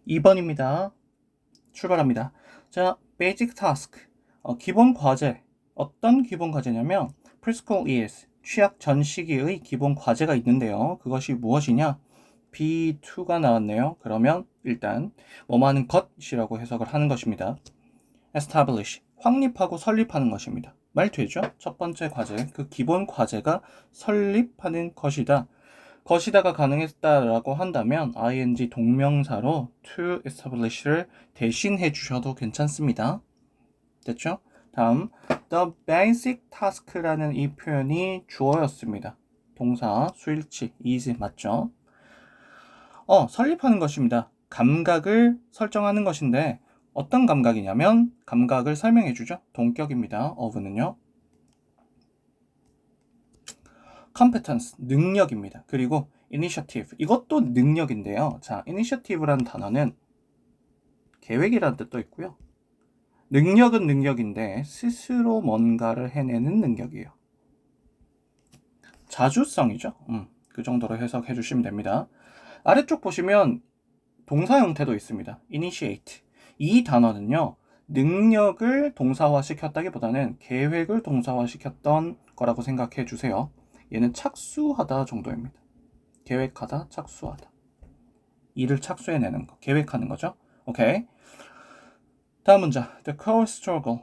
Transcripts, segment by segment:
2번입니다. 출발합니다. 자, basic task. 기본 과제. 어떤 기본 과제냐면 preschool years. 취학 전 시기의 기본 과제가 있는데요. 그것이 무엇이냐? B2가 나왔네요. 그러면 일단 뭐뭐 하는 것이라고 해석을 하는 것입니다. establish. 확립하고 설립하는 것입니다. 말 되죠? 첫 번째 과제. 그 기본 과제가 설립하는 것이다. 것이다가 가능했다라고 한다면 ing 동명사로 to establish를 대신해 주셔도 괜찮습니다. 됐죠? 다음 the basic task라는 이 표현이 주어였습니다. 동사 수일치 is 맞죠? 설립하는 것입니다. 감각을 설정하는 것인데 어떤 감각이냐면 감각을 설명해 주죠. 동격입니다. of는요. competence, 능력입니다. 그리고 initiative, 이것도 능력인데요. 자, initiative라는 단어는 계획이라는 뜻도 있고요. 능력은 능력인데 스스로 뭔가를 해내는 능력이에요. 자주성이죠. 그 정도로 해석해 주시면 됩니다. 아래쪽 보시면 동사 형태도 있습니다. initiate. 이 단어는요. 능력을 동사화 시켰다기보다는 계획을 동사화 시켰던 거라고 생각해 주세요. 얘는 착수하다 정도입니다. 계획하다, 착수하다. 일을 착수해내는 거, 계획하는 거죠. 오케이. 다음 문자. The core struggle.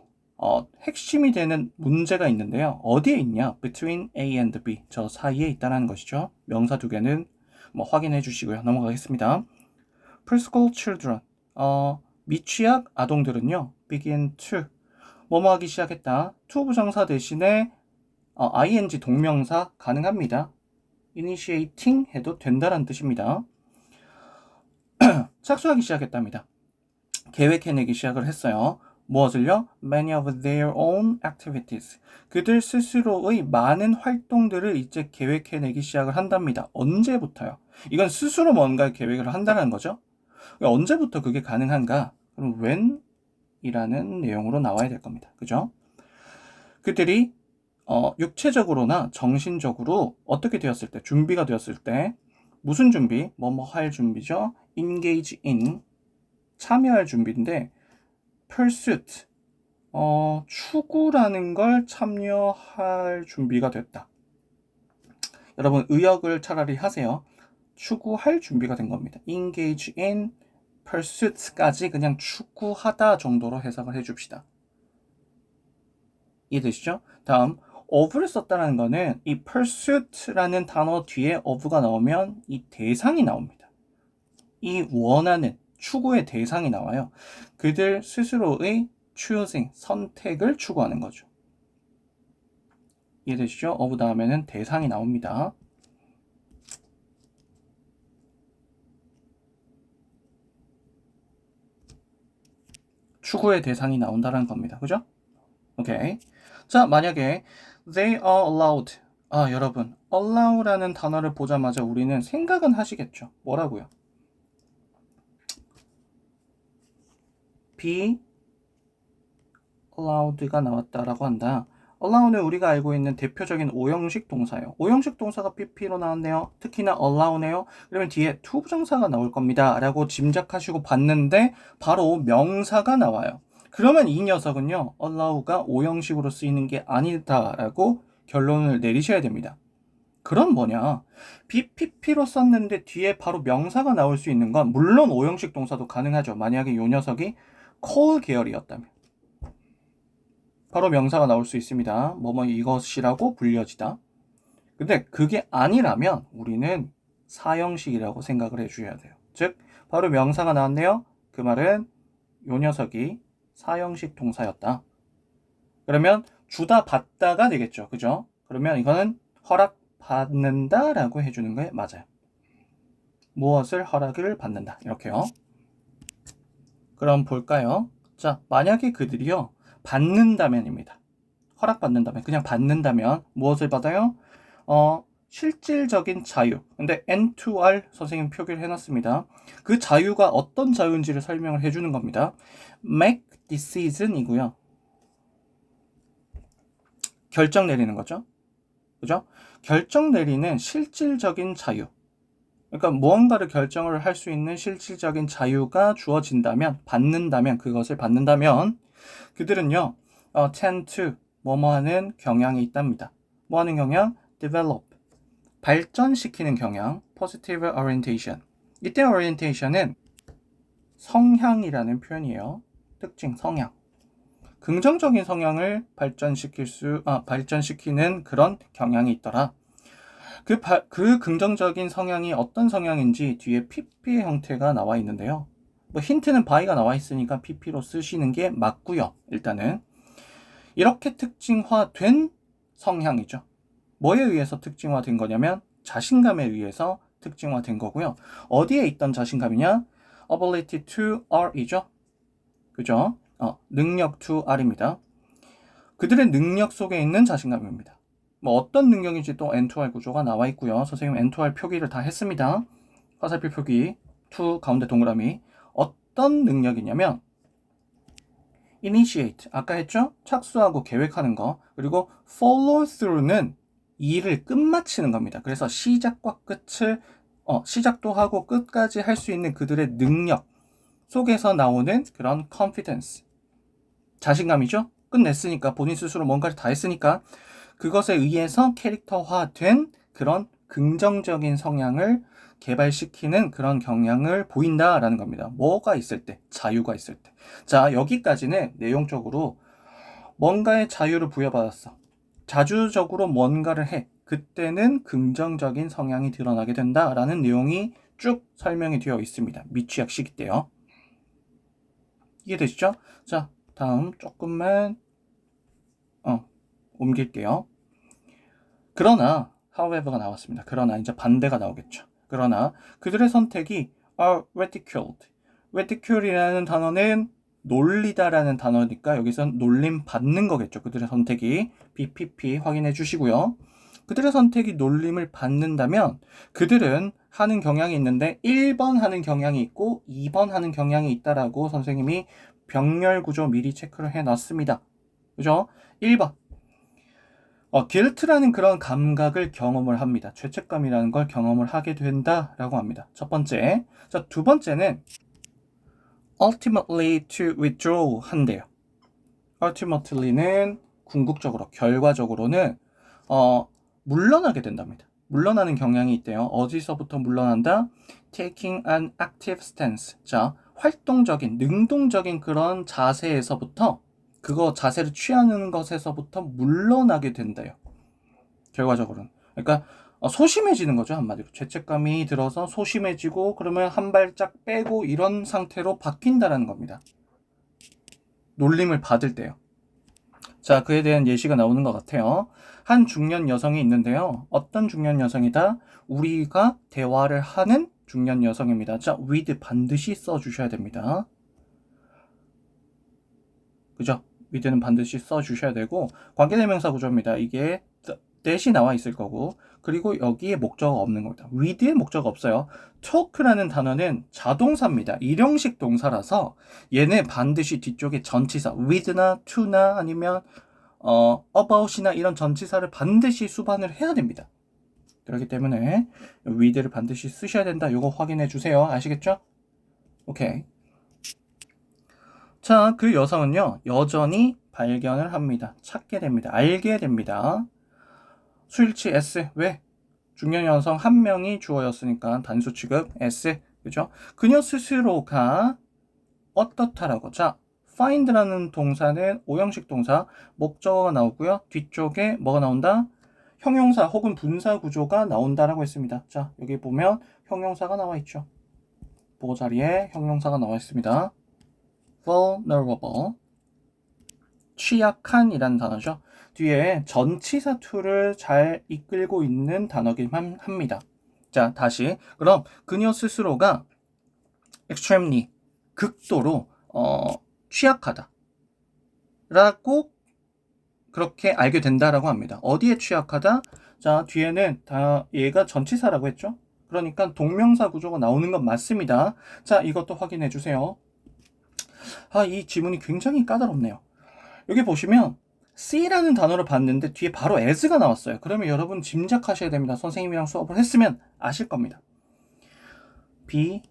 핵심이 되는 문제가 있는데요. 어디에 있냐? Between A and B. 저 사이에 있다는 것이죠. 명사 두 개는 확인해 주시고요. 넘어가겠습니다. Preschool children. 미취학 아동들은요. Begin to. 뭐뭐 하기 시작했다. to 부정사 대신에 ing 동명사 가능합니다. initiating 해도 된다는 뜻입니다. 착수하기 시작했답니다. 계획해내기 시작을 했어요. 무엇을요? Many of their own activities. 그들 스스로의 많은 활동들을 이제 계획해내기 시작을 한답니다. 언제부터요? 이건 스스로 뭔가 계획을 한다는 거죠. 언제부터 그게 가능한가? 그럼 when? 이라는 내용으로 나와야 될 겁니다. 그죠? 그들이 육체적으로나 정신적으로 어떻게 되었을 때, 준비가 되었을 때, 무슨 준비? 뭐뭐 할 준비죠? engage in, 참여할 준비인데, pursuit, 추구라는 걸 참여할 준비가 됐다. 여러분, 의역을 차라리 하세요. 추구할 준비가 된 겁니다. engage in, pursuit까지 그냥 추구하다 정도로 해석을 해줍시다. 이해되시죠? 다음, of를 썼다는 거는 이 pursuit라는 단어 뒤에 of가 나오면 이 대상이 나옵니다. 이 원하는 추구의 대상이 나와요. 그들 스스로의 choosing, 선택을 추구하는 거죠. 이해되시죠? of 다음에는 대상이 나옵니다. 추구의 대상이 나온다는 겁니다. 그죠? 오케이. 자, 만약에 they are allowed. 여러분, allow라는 단어를 보자마자 우리는 생각은 하시겠죠. 뭐라고요? be allowed가 나왔다라고 한다. allow는 우리가 알고 있는 대표적인 오형식 동사예요. 오형식 동사가 pp로 나왔네요. 특히나 allow네요. 그러면 뒤에 to 부정사가 나올 겁니다. 라고 짐작하시고 봤는데 바로 명사가 나와요. 그러면 이 녀석은요. allow가 오형식으로 쓰이는 게 아니다라고 결론을 내리셔야 됩니다. 그럼 뭐냐? BPP로 썼는데 뒤에 바로 명사가 나올 수 있는 건 물론 오형식 동사도 가능하죠. 만약에 이 녀석이 call 계열이었다면. 바로 명사가 나올 수 있습니다. 뭐뭐 이것이라고 불려지다. 근데 그게 아니라면 우리는 사형식이라고 생각을 해주셔야 돼요. 즉 바로 명사가 나왔네요. 그 말은 요 녀석이 사형식 동사였다. 그러면 주다 받다가 되겠죠. 그죠? 그러면 이거는 허락받는다 라고 해주는 게 맞아요. 무엇을 허락을 받는다. 이렇게요. 그럼 볼까요? 자, 만약에 그들이요. 받는다면입니다. 허락받는다면, 그냥 받는다면 무엇을 받아요? 실질적인 자유. 근데 N2R 선생님 표기를 해놨습니다. 그 자유가 어떤 자유인지를 설명을 해주는 겁니다. Make decision이고요. 결정 내리는 거죠. 그죠? 결정 내리는 실질적인 자유. 그러니까 무언가를 결정을 할 수 있는 실질적인 자유가 주어진다면, 그것을 받는다면 그들은요, tend to 뭐뭐 하는 경향이 있답니다. 뭐 하는 경향? develop 발전시키는 경향, positive orientation. 이때 orientation은 성향이라는 표현이에요. 특징, 성향. 긍정적인 성향을 발전시키는 그런 경향이 있더라. 그 긍정적인 성향이 어떤 성향인지 뒤에 PP의 형태가 나와 있는데요. 뭐 힌트는 by가 나와 있으니까 PP로 쓰시는 게 맞고요. 일단은 이렇게 특징화된 성향이죠. 뭐에 의해서 특징화된 거냐면 자신감에 의해서 특징화된 거고요. 어디에 있던 자신감이냐? ability to R이죠. 그죠? 능력 to R입니다. 그들의 능력 속에 있는 자신감입니다. 뭐 어떤 능력인지 또 N2R 구조가 나와 있고요. 선생님 N2R 표기를 다 했습니다. 화살표 표기, to 가운데 동그라미. 어떤 능력이냐면 initiate, 아까 했죠? 착수하고 계획하는 거. 그리고 follow through는 일을 끝마치는 겁니다. 그래서 시작과 끝을 시작도 하고 끝까지 할 수 있는 그들의 능력 속에서 나오는 그런 confidence, 자신감이죠. 끝냈으니까, 본인 스스로 뭔가를 다 했으니까 그것에 의해서 캐릭터화된 그런 긍정적인 성향을 개발시키는 그런 경향을 보인다라는 겁니다. 뭐가 있을 때? 자유가 있을 때. 자, 여기까지는 내용적으로 뭔가의 자유를 부여받았어. 자주적으로 뭔가를 해. 그때는 긍정적인 성향이 드러나게 된다라는 내용이 쭉 설명이 되어 있습니다. 미취학 시기 때요. 이해되시죠? 자, 다음 조금만 옮길게요. 그러나 however가 나왔습니다. 그러나 이제 반대가 나오겠죠. 그러나 그들의 선택이 are ridiculed. ridicule이라는 단어는 놀리다라는 단어니까 여기선 놀림 받는 거겠죠. 그들의 선택이 BPP 확인해 주시고요. 그들의 선택이 놀림을 받는다면 그들은 하는 경향이 있는데 1번 하는 경향이 있고 2번 하는 경향이 있다라고 선생님이 병렬 구조 미리 체크를 해 놨습니다. 그죠? 1번. guilt라는 그런 감각을 경험을 합니다. 죄책감이라는 걸 경험을 하게 된다라고 합니다. 첫 번째. 자, 두 번째는 ultimately to withdraw 한대요. ultimately는 궁극적으로, 결과적으로는 물러나게 된답니다. 물러나는 경향이 있대요. 어디서부터 물러난다? taking an active stance. 자, 활동적인, 능동적인 그런 자세에서부터, 그거 자세를 취하는 것에서부터 물러나게 된대요. 결과적으로는. 그러니까 소심해지는 거죠. 한마디로. 죄책감이 들어서 소심해지고 그러면 한 발짝 빼고 이런 상태로 바뀐다는 겁니다. 놀림을 받을 때요. 자, 그에 대한 예시가 나오는 것 같아요. 한 중년 여성이 있는데요. 어떤 중년 여성이다? 우리가 대화를 하는 중년 여성입니다. 자, with 반드시 써주셔야 됩니다. 그죠? with는 반드시 써주셔야 되고, 관계대명사 구조입니다. 이게 that이 나와 있을 거고, 그리고 여기에 목적어가 없는 겁니다. with에 목적어가 없어요. talk라는 단어는 자동사입니다. 일형식 동사라서 얘네 반드시 뒤쪽에 전치사 with나 to나 아니면 about이나 이런 전치사를 반드시 수반을 해야 됩니다. 그렇기 때문에 with를 반드시 쓰셔야 된다. 이거 확인해 주세요. 아시겠죠? 오케이. 자, 그 여성은요, 여전히 발견을 합니다. 찾게 됩니다. 알게 됩니다. 수일치 S. 왜? 중년 여성 한 명이 주어였으니까 단수 취급 S. 그죠? 그녀 스스로가 어떻다라고. 자, find라는 동사는 오형식 동사, 목적어가 나오고요. 뒤쪽에 뭐가 나온다? 형용사 혹은 분사 구조가 나온다라고 했습니다. 자, 여기 보면 형용사가 나와 있죠. 보고 자리에 형용사가 나와 있습니다. vulnerable. 취약한이라는 단어죠. 뒤에 전치사 to를 잘 이끌고 있는 단어긴 합니다. 자, 다시. 그럼 그녀 스스로가 extremely, 극도로 취약하다 라고 그렇게 알게 된다라고 합니다. 어디에 취약하다? 자, 뒤에는 다 얘가 전치사라고 했죠. 그러니까 동명사 구조가 나오는 건 맞습니다. 자, 이것도 확인해 주세요. 이 지문이 굉장히 까다롭네요. 여기 보시면 C라는 단어를 봤는데 뒤에 바로 as가 나왔어요. 그러면 여러분 짐작하셔야 됩니다. 선생님이랑 수업을 했으면 아실 겁니다. be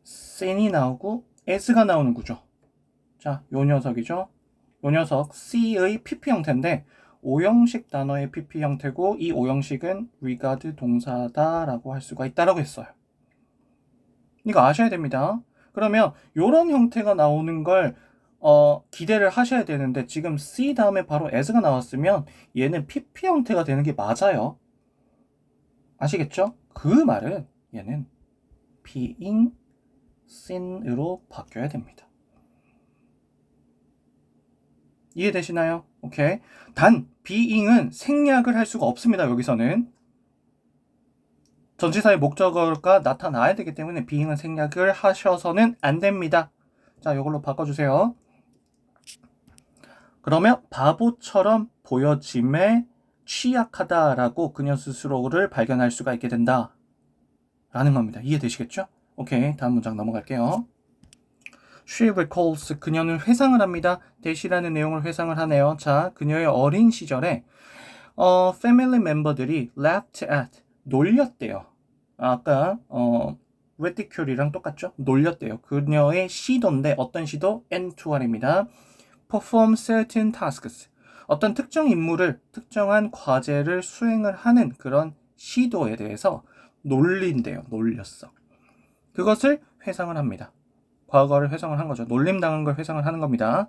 seen이 나오고 as가 나오는 구조. 자, 요 녀석이죠. 요 녀석 C의 PP 형태인데 오형식 단어의 PP 형태고 이 오형식은 regard 동사다라고 할 수가 있다라고 했어요. 이거 아셔야 됩니다. 그러면 요런 형태가 나오는 걸 기대를 하셔야 되는데 지금 C 다음에 바로 as가 나왔으면 얘는 PP 형태가 되는 게 맞아요. 아시겠죠? 그 말은 얘는 being seen으로 바뀌어야 됩니다. 이해되시나요? 오케이. 단 being은 생략을 할 수가 없습니다. 여기서는 전치사의 목적어가 나타나야 되기 때문에 being은 생략을 하셔서는 안 됩니다. 자, 이걸로 바꿔주세요. 그러면 바보처럼 보여짐에 취약하다라고 그녀 스스로를 발견할 수가 있게 된다 라는 겁니다. 이해되시겠죠? 오케이, 다음 문장 넘어갈게요. She recalls, 그녀는 회상을 합니다. 대시라는 내용을 회상을 하네요. 자, 그녀의 어린 시절에 패밀리 멤버들이 laughed at, 놀렸대요. 아까 ridicule이랑 똑같죠? 놀렸대요. 그녀의 시도인데 어떤 시도? N2R입니다. perform certain tasks, 어떤 특정 임무를, 특정한 과제를 수행을 하는 그런 시도에 대해서 놀린대요. 놀렸어. 그것을 회상을 합니다. 과거를 회상을 한 거죠. 놀림당한 걸 회상을 하는 겁니다.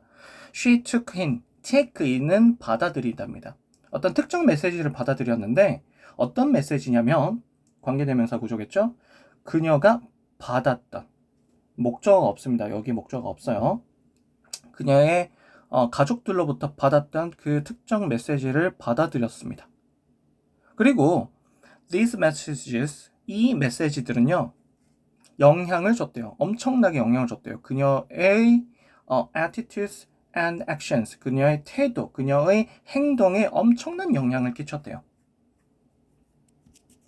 She took in, take in은 받아들인답니다. 어떤 특정 메시지를 받아들였는데 어떤 메시지냐면 관계대명사 구조겠죠. 그녀가 받았던, 목적어가 없습니다. 여기 목적어가 없어요. 그녀의 가족들로부터 받았던 그 특정 메시지를 받아들였습니다. 그리고 these messages, 이 메시지들은요 영향을 줬대요. 엄청나게 영향을 줬대요. 그녀의 attitudes and actions, 그녀의 태도, 그녀의 행동에 엄청난 영향을 끼쳤대요.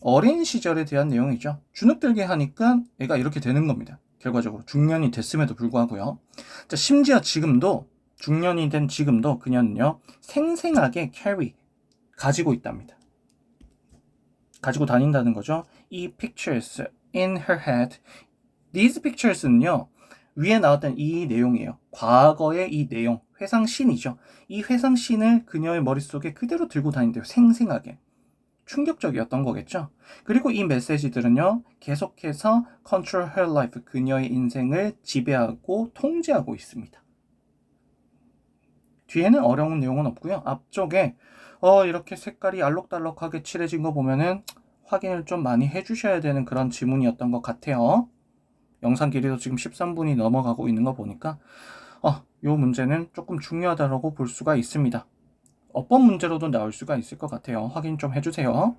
어린 시절에 대한 내용이죠. 주눅들게 하니까 애가 이렇게 되는 겁니다. 결과적으로 중년이 됐음에도 불구하고요. 자, 심지어 지금도 중년이 된 지금도 그녀는요 생생하게 carry, 가지고 있답니다. 가지고 다닌다는 거죠. 이 pictures in her head, these pictures는요 위에 나왔던 이 내용이에요. 과거의 이 내용, 회상씬이죠. 이 회상씬을 그녀의 머릿속에 그대로 들고 다닌대요. 생생하게. 충격적이었던 거겠죠. 그리고 이 메시지들은요 계속해서 control her life, 그녀의 인생을 지배하고 통제하고 있습니다. 뒤에는 어려운 내용은 없고요. 앞쪽에 이렇게 색깔이 알록달록하게 칠해진 거 보면은 확인을 좀 많이 해주셔야 되는 그런 지문이었던 것 같아요. 영상 길이도 지금 13분이 넘어가고 있는 거 보니까 이 문제는 조금 중요하다고 볼 수가 있습니다. 어법 문제로도 나올 수가 있을 것 같아요. 확인 좀 해주세요.